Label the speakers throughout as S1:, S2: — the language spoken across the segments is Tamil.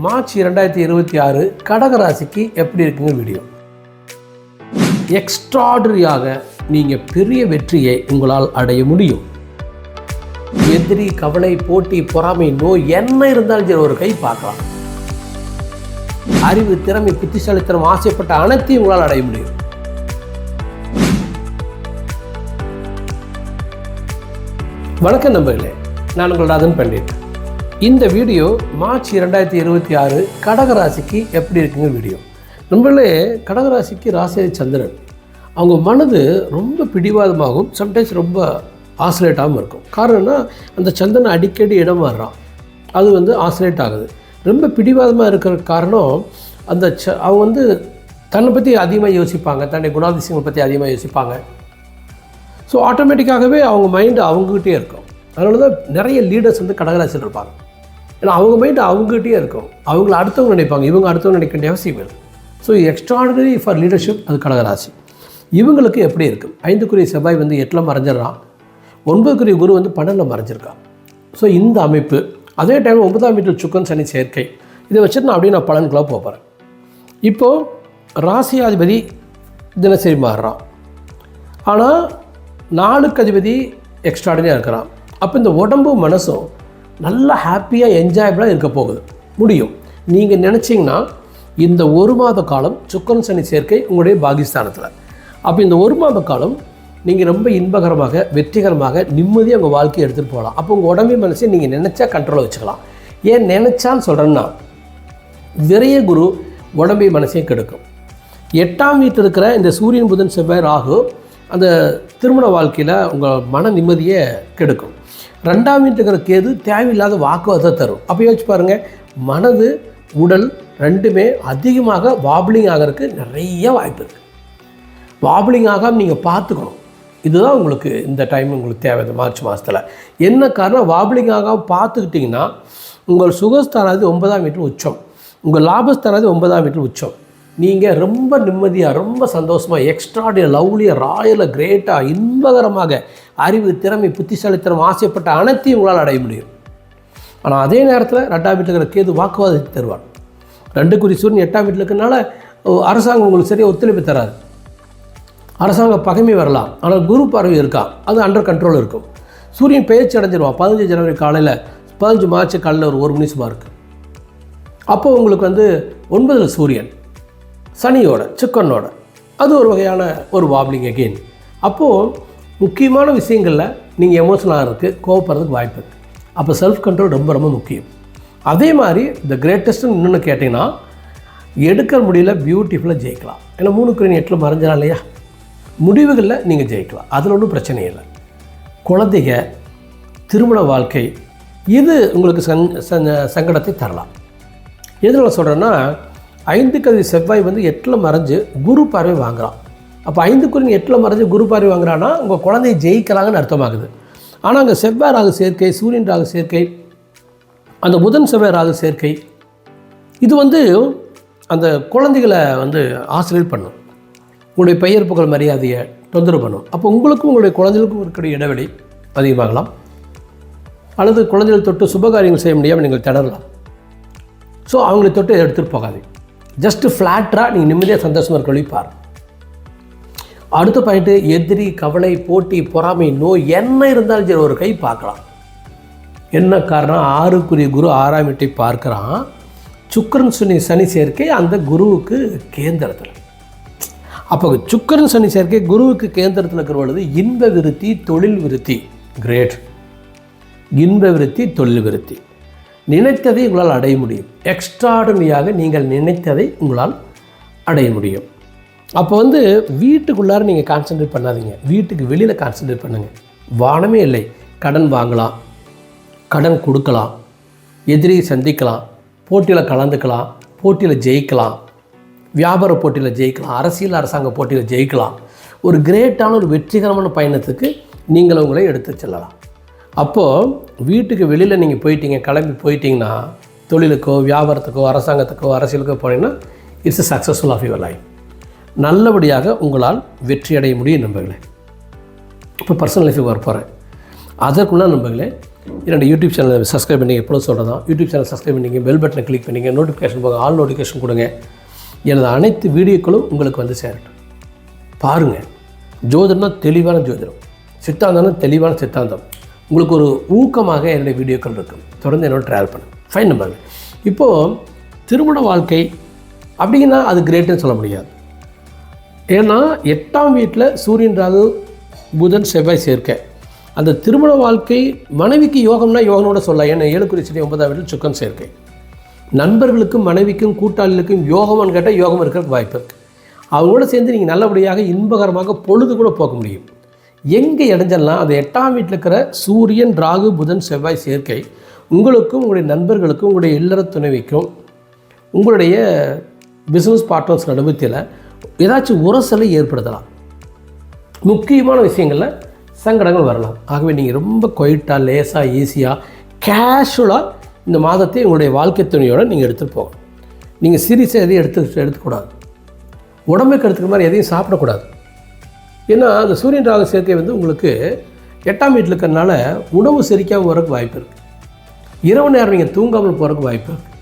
S1: மார்ச் 2026 கடகராசிக்கு எப்படி இருக்குங்க வீடியோ. எக்ஸ்ட்ராடரியாக நீங்கள் பெரிய வெற்றியை உங்களால் அடைய முடியும். எதிரி, கவலை, போட்டி, பொறாமை, நோய் என்ன இருந்தாலும் சரி ஒரு கை பார்க்கலாம். அறிவு, திறமை, புத்திசாலித்தனம், ஆசைப்பட்ட அனைத்தையும் உங்களால் அடைய முடியும். வணக்கம் நண்பர்களே, நான் உங்கள் ராதன் பண்டிட். இந்த வீடியோ மார்ச் 2026 கடகராசிக்கு எப்படி இருக்குங்க வீடியோ. நண்பர்களே, கடகராசிக்கு ராசியாதி சந்திரன். அவங்க மனது ரொம்ப பிடிவாதமாகவும் சம்டைம்ஸ் ரொம்ப ஆசிலேட்டாகவும் இருக்கும். காரணம்னா அந்த சந்திரன் அடிக்கடி இடம் மாறுறான், அது ஆசிலேட் ஆகுது. ரொம்ப பிடிவாதமாக இருக்கிற காரணம் அந்த அவங்க தன்னை பற்றி அதிகமாக யோசிப்பாங்க, தன்னுடைய குணாதிசயங்களை பற்றி அதிகமாக யோசிப்பாங்க. ஸோ ஆட்டோமேட்டிக்காகவே அவங்க மைண்டு அவங்ககிட்டே இருக்கும். அதனால தான் நிறைய லீடர்ஸ் கடகராசியில் இருப்பாங்க. ஏன்னா அவங்க மைண்டு அவங்ககிட்டே இருக்கும். அவங்கள அடுத்தவங்க நினைப்பாங்க, இவங்க அடுத்தவங்க நினைக்க வேண்டிய அவசியம் இல்லை. ஸோ எக்ஸ்ட்ராடனரி ஃபார் லீடர்ஷிப் அது கடகராசி. இவங்களுக்கு எப்படி இருக்கும்? 5க்குரிய செவ்வாய் 8ல் மறைஞ்சிடறான், 9க்குரிய குரு 12ல் மறைஞ்சிருக்கான். ஸோ இந்த அமைப்பு, அதே டைம் 9ஆம் வீட்டில் சுக்கரன் சனி சேர்க்கை, இதை வச்சுட்டு நான் அப்படியே நான் பலன்களாக போகிறேன். இப்போது ராசியாதிபதி தினசரி மாறுறான், ஆனால் 4க்கு அதிபதி எக்ஸ்ட்ராடனரியாக இருக்கிறான். அப்போ இந்த உடம்பு மனசும் நல்லா ஹாப்பியாக என்ஜாயபிளாக இருக்க போகுது முடியும். நீங்கள் நினச்சிங்கன்னா இந்த 1 மாத காலம் சுக்கிரன் சனி சேர்க்கை உங்களுடைய பாகிஸ்தானத்தில். அப்போ இந்த 1 மாத காலம் நீங்கள் ரொம்ப இன்பகரமாக, வெற்றிகரமாக, நிம்மதியாக உங்கள் வாழ்க்கையை எடுத்துகிட்டு போகலாம். அப்போ உங்கள் உடம்பு மனசை நீங்கள் நினச்சா கண்ட்ரோலாக வச்சுக்கலாம். ஏன் நினச்சான்னு சொல்கிறேன்னா, விரைய குரு உடம்பை மனசையும் கெடுக்கும். 8ஆம் வீட்டில் இருக்கிற இந்த சூரியன், புதன், செவ்வாய், ராகு அந்த திருமண வாழ்க்கையில் உங்கள் மன நிம்மதியை கெடுக்கும். 2ஆம் வீட்டில் இருக்கிற கேது தேவையில்லாத வாக்குவாதத்தை தரும். அப்போ யோசிச்சு பாருங்கள், மனது உடல் ரெண்டுமே அதிகமாக வாபிளிங் ஆகிறதுக்கு நிறைய வாய்ப்பு இருக்குது. வாபிளிங் ஆகாமல் நீங்கள் பார்த்துக்கணும். இதுதான் உங்களுக்கு இந்த டைம் உங்களுக்கு தேவை. இந்த மார்ச் மாதத்தில் என்ன காரணம்? வாபிளிங் ஆகாமல் பார்த்துக்கிட்டிங்கன்னா உங்கள் சுகஸ்தானாதி 9ஆம் வீட்டில் உச்சம், உங்கள் லாபஸ்தானாதி 9ஆம் வீட்டில் உச்சம். நீங்கள் ரொம்ப நிம்மதியாக, ரொம்ப சந்தோஷமாக, எக்ஸ்ட்ராடினரி, லவ்லியாக, ராயலாக, கிரேட்டாக, இன்பகரமாக அறிவு, திறமை, புத்திசாலித்தனம், ஆசைப்பட்ட அனைத்தையும் உங்களால் அடைய முடியும். ஆனால் அதே நேரத்தில் 2ஆம் வீட்டில் இருக்கிற கேது வாக்குவாதத்தை தருவார். 2க்குரிய சூரியன் 8ஆம் வீட்டில் இருக்கிறனால அரசாங்கம் உங்களுக்கு சரியாக ஒத்துழைப்பு தராது. அரசாங்க பகைமை வரலாம், ஆனால் குரு பார்வை இருக்கா, அது அண்டர் கண்ட்ரோல் இருக்கும். சூரியன் பெயர்ச்சி அடைஞ்சிருவான் 15 ஜனவரி காலையில், 15 மார்ச் காலையில் ஒரு 1 மணி சுமார் இருக்குது. அப்போது உங்களுக்கு 9ல் சூரியன் சனியோட, சுக்கரனோட, அது ஒரு வகையான ஒரு வாப்ளிங் அகெயின். அப்போது முக்கியமான விஷயங்களில் நீங்கள் எமோஷனல் ஆகிறதுக்கு, கோவப்படுறதுக்கு வாய்ப்பு இருக்குது. அப்போ செல்ஃப் கண்ட்ரோல் ரொம்ப ரொம்ப முக்கியம். அதே மாதிரி இந்த கிரேட்டஸ்ட்டுன்னு இன்னொன்று கேட்டிங்கன்னா, எடுக்கிற முடியல பியூட்டிஃபுல்லாக ஜெயிக்கலாம். ஏன்னா 3க்குரிய 8ல் மறைஞ்சிடலாம் இல்லையா, முடிவுகளில் நீங்கள் ஜெயிக்கலாம், அதில் ஒன்றும் பிரச்சனை இல்லை. குழந்தைங்க, திருமண வாழ்க்கை, இது உங்களுக்கு சங்கடத்தை தரலாம். எதில் சொல்கிறேன்னா, 5க்கு அதிபதி செவ்வாய் 8ல் மறைஞ்சு குரு பார்வை வாங்குகிறான். அப்போ 5க்குரிய 8ல் மறைஞ்சு குரு பார்வை வாங்குறான்னா உங்கள் குழந்தையை ஜெயிக்கலாங்கன்னு அர்த்தமாகுது. ஆனால் அங்கே செவ்வாய் ராகு சேர்க்கை, சூரியன் ராகு சேர்க்கை, அந்த புதன் செவ்வாய் ராகு சேர்க்கை, இது அந்த குழந்தைகளை ஆசிரியர் பண்ணும். உங்களுடைய பெயர் புகழ் மரியாதையை தொந்தரவு பண்ணும். அப்போ உங்களுக்கும் உங்களுடைய குழந்தைகளுக்கும் இருக்கக்கூடிய இடைவெளி அதிகமாகலாம், அல்லது குழந்தைகள் தொட்டு சுபகாரியங்கள் செய்ய முடியாமல் நீங்கள் திணறலாம். ஸோ அவங்களை தொட்டு எடுத்துகிட்டு போகாது. ஜஸ்ட்டு ஃப்ளாட்டாக நீங்கள் நிம்மதியாக சந்தோஷமாக இருக்க பாரு. அடுத்த பாயிண்ட்டு, எதிரி, கவலை, போட்டி, பொறாமை, நோய் என்ன இருந்தாலும் சரி ஒரு கை பார்க்கலாம். என்ன காரணம்? 6க்குரிய குரு 6ஆம் வீட்டை பார்க்குறான். சுக்கிரன் சனி சேர்க்கை அந்த குருவுக்கு கேந்திரத்தில். அப்போ சுக்கிரன் சனி சேர்க்கை குருவுக்கு கேந்திரத்தில் இருக்கிற பொழுது இன்ப விருத்தி, தொழில் விருத்தி, கிரேட். இன்ப விருத்தி, தொழில் விருத்தி, நினைத்ததை உங்களால் அடைய முடியும். எக்ஸ்ட்ராடனரியாக நீங்கள் நினைத்ததை உங்களால் அடைய முடியும். அப்போ வீட்டுக்குள்ளார நீங்கள் கான்சன்ட்ரேட் பண்ணாதீங்க, வீட்டுக்கு வெளியில் கான்சன்ட்ரேட் பண்ணுங்கள். வானமே இல்லை, கடன் வாங்கலாம், கடன் கொடுக்கலாம், எதிரியை சந்திக்கலாம், போட்டியில் கலந்துக்கலாம், போட்டியில் ஜெயிக்கலாம், வியாபார போட்டியில் ஜெயிக்கலாம், அரசியல் அரசாங்க போட்டியில் ஜெயிக்கலாம். ஒரு கிரேட்டான ஒரு வெற்றிகரமான பயணத்துக்கு நீங்கள் உங்களை எடுத்து செல்லலாம். அப்போது வீட்டுக்கு வெளியில் நீங்கள் கிளம்பி போயிட்டீங்கன்னா, தொழிலுக்கோ, வியாபாரத்துக்கோ, அரசாங்கத்துக்கோ, அரசியலுக்கோ போனீங்கன்னா it's a successful of your life. நல்லபடியாக உங்களால் வெற்றி அடைய முடியும் நண்பர்களே. இப்போ பர்சனல் லைஃபுக்கு வர போகிறேன். அதற்குள்ள நண்பர்களே, என்னோடய யூடியூப் சேனலை சப்ஸ்கிரைப் பண்ணிங்க. எப்போ சொல்கிறதா யூடியூப் சேனல் சப்ஸ்கிரைப் பண்ணிங்க, பெல் பட்டனை கிளிக் பண்ணிங்க, நோட்டிஃபிகேஷன் போக ஆல் நோட்டிஃபிகேஷன் கொடுங்க. எனது அனைத்து வீடியோக்களும் உங்களுக்கு வந்து சேரட்டும். பாருங்கள், ஜோதிடம்னா தெளிவான ஜோதிடம், சித்தாந்தம்னா தெளிவான சித்தாந்தம். உங்களுக்கு ஒரு ஊக்கமாக என்னுடைய வீடியோக்கள் இருக்கும். தொடர்ந்து என்னோட ட்ராவல் பண்ணுங்கள். Fine number. இப்போது திருமண வாழ்க்கை அப்படின்னா அது கிரேட்டுன்னு சொல்ல முடியாது. ஏன்னா 8ஆம் வீட்டில் சூரியன், ராகு, புதன், செவ்வாய் சேர்க்கை. அந்த திருமண வாழ்க்கை மனைவிக்கு யோகம்னா யோகனோட சொல்லலாம். ஏன்னா 7 9ஆம் வீட்டில் சுக்கன் சேர்க்கை. நண்பர்களுக்கும் மனைவிக்கும் கூட்டாளிகளுக்கும் யோகம்னு கேட்டால் யோகம் இருக்கிறதுக்கு வாய்ப்பு இருக்குது. அவங்களோட சேர்ந்து நீங்கள் நல்லபடியாக இன்பகரமாக பொழுது கூட போக முடியும். எங்கே இடைஞ்சல்லாம் அந்த 8ஆம் வீட்டில் இருக்கிற சூரியன், ராகு, புதன், செவ்வாய் சேர்க்கை உங்களுக்கும் உங்களுடைய நண்பர்களுக்கும் உங்களுடைய இல்லற துணைவிக்கும் உங்களுடைய பிஸ்னஸ் பார்ட்னர்ஸ் நடுமத்தியில் ஏதாச்சும் உரசலை ஏற்படுத்தலாம். முக்கியமான விஷயங்களில் சங்கடங்கள் வரலாம். ஆகவே நீங்கள் ரொம்ப குவைட்டாக, லேசாக, ஈஸியாக, கேஷுவலாக இந்த மாதத்தை உங்களுடைய வாழ்க்கை துணையோடு நீங்கள் எடுத்துகிட்டு போகணும். நீங்கள் சீரியஸாக எதையும் எடுத்துக்கூடாது. உடம்புக்கு எடுத்துக்கிற மாதிரி எதையும் சாப்பிடக்கூடாது. ஏன்னா அந்த சூரியன் ராகு சேர்க்கை வந்து உங்களுக்கு 8ஆம் வீட்டில் இருக்கிறதுனால உணவு செரிக்காமல் போகிறதுக்கு வாய்ப்பு இருக்குது. இரவு நேரம் நீங்கள் தூங்காமல் போகிறதுக்கு வாய்ப்பு இருக்குது.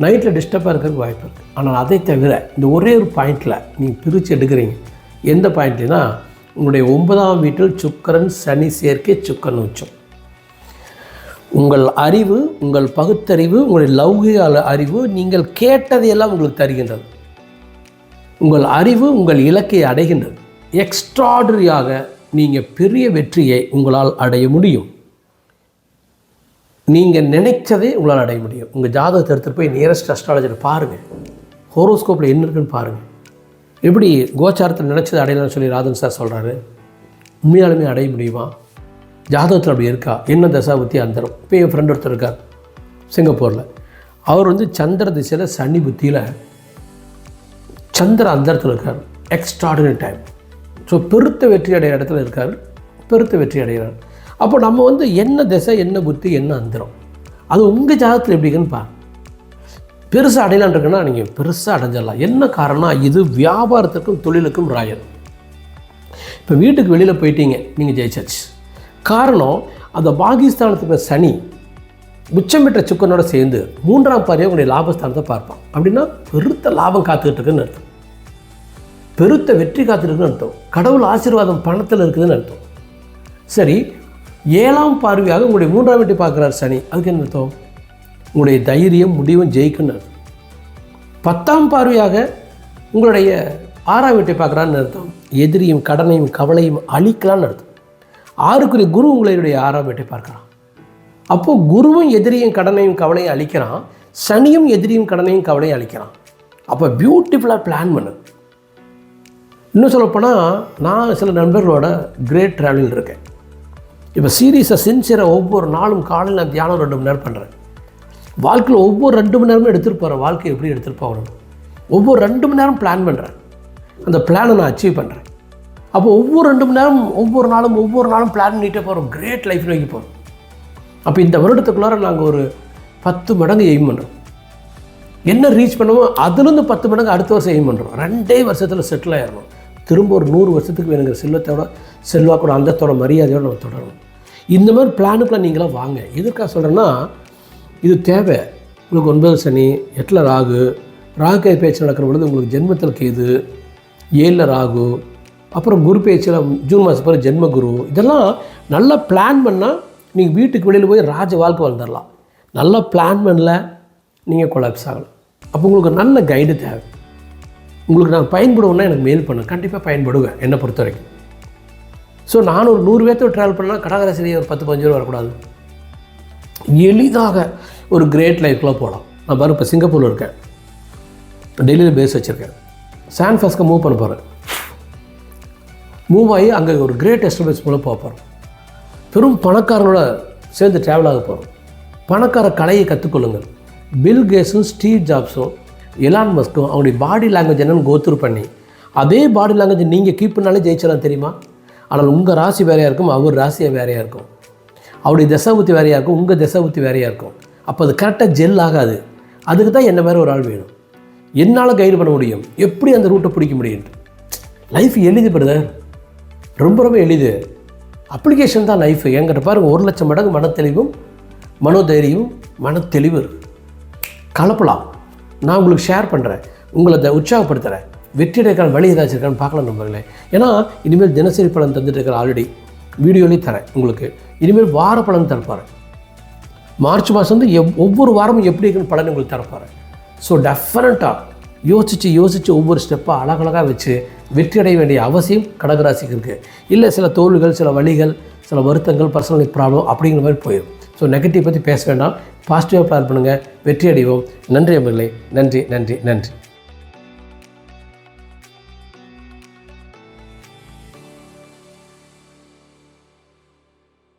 S1: நைட்டில் டிஸ்டர்பாக இருக்கிறதுக்கு வாய்ப்பு இருக்குது. ஆனால் அதை தவிர இந்த ஒரே ஒரு பாயிண்டில் நீங்கள் பிரித்து எடுக்கிறீங்க. எந்த பாயிண்ட்னா உங்களுடைய 9ஆம் வீட்டில் சுக்கிரன், சனி சேர்க்கை, சுக்கிரன் உச்சம். உங்கள் அறிவு, உங்கள் பகுத்தறிவு, உங்களுடைய லௌகிக அறிவு, நீங்கள் கேட்டதையெல்லாம் உங்களுக்கு தருகின்றது. உங்கள் அறிவு உங்கள் இலக்கை அடைகின்றது. எக்ஸ்ட்ராடரியாக நீங்கள் பெரிய வெற்றியை உங்களால் அடைய முடியும். நீங்கள் நினைச்சதே உங்களால் அடைய முடியும். உங்கள் ஜாதகத்தை எடுத்துகிட்டு போய் நியரஸ்ட் அஸ்ட்ராலஜர் பாருங்கள். ஹோரோஸ்கோப்பில் என்ன இருக்குன்னு பாருங்கள். எப்படி கோச்சாரத்தில் நினச்சதை அடையலாம்னு சொல்லி ராதன் சார் சொல்கிறாரு. உண்மையாலுமே அடைய முடியுமா? ஜாதகத்தில் அப்படி இருக்கா? என்ன தசாபுத்தி அந்தரம்? இப்போ என் ஃப்ரெண்ட் ஒருத்தர் இருக்கார் சிங்கப்பூரில். அவர் வந்து சந்திர திசையில், சனி புத்தியில், சந்திர அந்தரத்தில் இருக்கார். Extraordinary time. ஸோ பெருத்த வெற்றி அடைகிற இடத்துல இருக்கார். பெருத்த வெற்றி அடைகிறார். அப்போ நம்ம வந்து என்ன திசை, என்ன புத்தி, என்ன அந்தரம், அது உங்கள் ஜாதகத்தில் எப்படிங்கன்னு பாருங்க. பெருசாக அடையலான் இருக்குன்னா நீங்கள் பெருசாக அடைஞ்சிடலாம். என்ன காரணம்? இது வியாபாரத்துக்கும் தொழிலுக்கும் ராயல். இப்போ வீட்டுக்கு வெளியில் போயிட்டீங்க, நீங்கள் ஜெயிச்சாச்சு. காரணம், அந்த பாகிஸ்தானத்துக்கு சனி உச்சம் பெற்ற சுக்கனோட சேர்ந்து 3ஆம் பார்வையாக உங்களுடைய லாபஸ்தானத்தை பார்ப்பான். அப்படின்னா பெருத்த லாபம் காத்துக்கிட்டு இருக்குன்னு அர்த்தம். பெருத்த வெற்றி காத்துருக்குன்னு அர்த்தம். கடவுள் ஆசீர்வாதம் பணத்தில் இருக்குதுன்னு அர்த்தம். சரி, 7ஆம் பார்வையாக உங்களுடைய 3ஆம் வீட்டை பார்க்குறார் சனி. அதுக்கு என்ன அர்த்தம்? உங்களுடைய தைரியம், முடிவும் ஜெயிக்குன்னு அர்த்தம். 10ஆம் பார்வையாக உங்களுடைய 6ஆம் வீட்டை பார்க்குறான்னு அர்த்தம். எதிரியும் கடனையும் கவலையும் அழிக்கலான்னு அர்த்தம். 6க்குரிய குரு உங்களுடைய 6ஆம் வீட்டை பார்க்குறான். அப்போது குருவும் எதிரியும் கடனையும் கவலையும் அழிக்கிறான். சனியும் எதிரியும் கடனையும் கவலையும் அழிக்கிறான். அப்போ பியூட்டிஃபுல்லாக பிளான் பண்ணு. இன்னும் சொல்லப்போனால் நான் சில நண்பர்களோட கிரேட் ட்ராவலிங் இருக்கேன். இப்போ சீரியஸாக சின்சியராக ஒவ்வொரு நாளும் காலையில் நான் தியானம் 2 மணி நேரம் பண்ணுறேன். வாழ்க்கையில் ஒவ்வொரு 2 மணி நேரமும் எடுத்துகிட்டு போகிறேன். வாழ்க்கை எப்படி எடுத்துகிட்டு போகணும், ஒவ்வொரு 2 மணி நேரம் பிளான் பண்ணுறேன். அந்த பிளானை நான் அச்சீவ் பண்ணுறேன். அப்போ ஒவ்வொரு 2 மணி நேரம் ஒவ்வொரு நாளும் பிளான் பண்ணிகிட்டே போகிறோம். கிரேட் லைஃப் நோக்கி போகிறோம். அப்போ இந்த வருடத்துக்குள்ளார நாங்கள் ஒரு 10 மடங்கு எய்ம் பண்ணுறோம். என்ன ரீச் பண்ணுவோம், அதுலேருந்து 10 மடங்கு அடுத்த வருஷம் எய்ம் பண்ணுறோம். 2 வருஷத்தில் செட்டில் ஆகிடணும். திரும்ப ஒரு 100 வருஷத்துக்கு வேணுங்கிற செல்வாக்கோட அந்தத்தோட மரியாதையோடு நம்ம தொடரணும். இந்த மாதிரி பிளானுக்குலாம் நீங்களாம் வாங்க. எதுக்காக சொல்கிறேன்னா, இது தேவை. உங்களுக்கு 9 சனி, 8ல் ராகு பேச்சு நடக்கிற பொழுது உங்களுக்கு ஜென்மத்தில் கேது, 7ல் ராகு, அப்புறம் குரு பேச்சில் ஜூன் மாதம் பிறகு ஜென்ம குரு. இதெல்லாம் நல்லா பிளான் பண்ணால் நீங்கள் வீட்டுக்கு வெளியில் போய் ராஜ வாழ்க்கை வாழ்ந்துடலாம். நல்லா பிளான் பண்ணல, நீங்கள் கொலாப்ஸ் ஆகலாம். அப்போ உங்களுக்கு நல்ல கைடு தேவை. உங்களுக்கு நான் பயன்படுவேன்னா எனக்கு மெயில் பண்ண, கண்டிப்பாக பயன்படுவேன் என்னை பொறுத்த வரைக்கும். ஸோ நான் ஒரு 100 பேர்த்தோடு ட்ராவல் பண்ணால் கடகராசிலேயே ஒரு 10-15 பேர் வரக்கூடாது. எளிதாக ஒரு கிரேட் லைஃப்லாம் போகலாம். நான் பாருங்கள், இப்போ சிங்கப்பூரில் இருக்கேன், டெல்லியில் பேஸ் வச்சுருக்கேன். சான் ஃப்ரான்சிஸ்கோ மூவ் பண்ண போகிறேன். மூவ் ஆகி அங்கே ஒரு கிரேட் எஸ்டபிளிஷ் மூலம் போக போகிறோம். பெரும் பணக்காரனோட சேர்ந்து ட்ராவல் ஆக போகிறோம். பணக்கார கலையை கற்றுக்கொள்ளுங்கள். பில் கேட்ஸும் ஸ்டீவ் ஜாப்ஸும் எலான் மஸ்க்கும் அவங்களுடைய பாடி லாங்குவேஜ் என்னென்னு கோத்ரூ பண்ணி அதே பாடி லாங்குவேஜ் நீங்கள் கீப் பண்ணாலே ஜெயிச்சலாம் தெரியுமா? ஆனால் உங்கள் ராசி வேறையாக இருக்கும், அவர் ராசியாக வேறையாக இருக்கும். அவருடைய தசாபுத்தி வேறையாக இருக்கும், உங்கள் தசாபுத்தி வேறையாக இருக்கும். அப்போ அது கரெக்டாக ஜெல் ஆகாது. அதுக்கு தான் என்ன மாதிரி ஒரு ஆள் வேணும். என்னால் கைடு பண்ண முடியும், எப்படி அந்த ரூட்டை பிடிக்க முடியும். லைஃப் எளிது பிரதர், ரொம்ப ரொம்ப எளிது. அப்ளிகேஷன் தான் லைஃப். என்கிட்ட பாருங்கள் 1,00,000 மடங்கு மனத்தெளிவும் மனோதைரியமும் மனத்தெளிவு கலப்பலாம். நான் உங்களுக்கு ஷேர் பண்ணுறேன், உங்களை உற்சாகப்படுத்துகிறேன். வெற்றியடைக்கான வழி ஏதாச்சும் இருக்கான்னு பார்க்கலாம் நம்பர்களே. ஏன்னா இனிமேல் தினசரி பலன் தந்துட்டு இருக்கிற ஆல்ரெடி வீடியோலேயும் தரேன் உங்களுக்கு. இனிமேல் வார பலன் தரப்பாரு. மார்ச் மாதம் வந்து ஒவ்வொரு வாரமும் எப்படி இருக்குன்னு பலன் உங்களுக்கு தரப்பாரு. ஸோ டெஃபினட்டாக யோசித்து ஒவ்வொரு ஸ்டெப்பாக அழகழகாக வச்சு வெற்றி அடைய வேண்டிய அவசியம் கடகராசிக்கு இருக்குது. இல்லை சில தோல்விகள், சில வலிகள், சில வருத்தங்கள், பர்சனல் ப்ராப்ளம் அப்படிங்கிற மாதிரி போயிடும். ஸோ நெகட்டிவ் பற்றி பேச வேண்டாம், பாசிட்டிவாக பிளான் பண்ணுங்கள், வெற்றி அடைவோம். நன்றி அம்மர்களே, நன்றி நன்றி நன்றி.